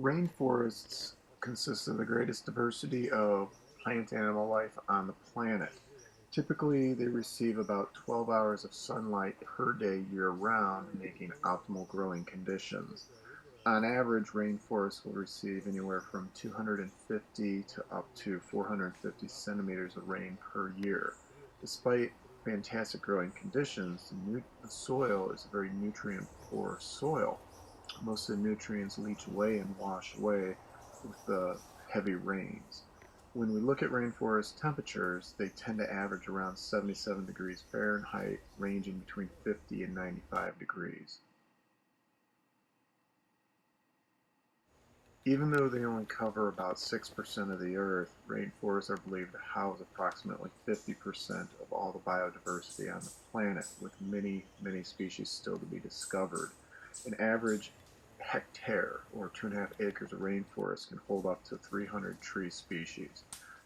Rainforests consist of the greatest diversity of plant and animal life on the planet. Typically, they receive about 12 hours of sunlight per day year-round, making optimal growing conditions. On average, rainforests will receive anywhere from 250 to up to 450 centimeters of rain per year. Despite fantastic growing conditions, the soil is a very nutrient-poor soil. Most of the nutrients leach away and wash away with the heavy rains. When we look at rainforest temperatures, they tend to average around 77 degrees Fahrenheit, ranging between 50 and 95 degrees. Even though they only cover about 6% of the Earth, rainforests are believed to house approximately 50% of all the biodiversity on the planet, with many, many species still to be discovered. An average hectare, or 2.5 acres of rainforest, can hold up to 300 tree species.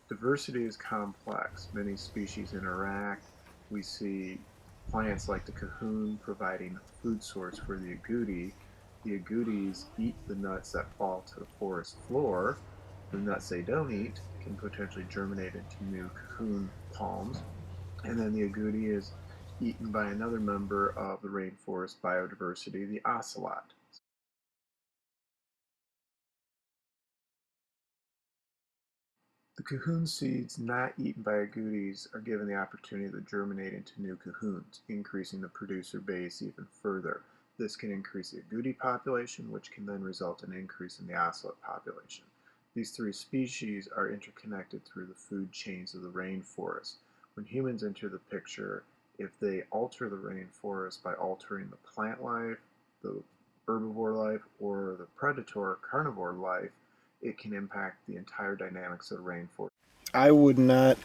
Diversity is complex. Many species interact. We see plants like the cocoon providing a food source for the agouti. The agoutis eat the nuts that fall to the forest floor. The nuts they don't eat can potentially germinate into new cocoon palms. And then the agouti is eaten by another member of the rainforest biodiversity, the ocelot. The cocoon seeds not eaten by agoutis are given the opportunity to germinate into new cocoons, increasing the producer base even further. This can increase the agouti population, which can then result in an increase in the ocelot population. These three species are interconnected through the food chains of the rainforest. When humans enter the picture, if they alter the rainforest by altering the plant life, the herbivore life, or the predator carnivore life, it can impact the entire dynamics of the rainforest. I would not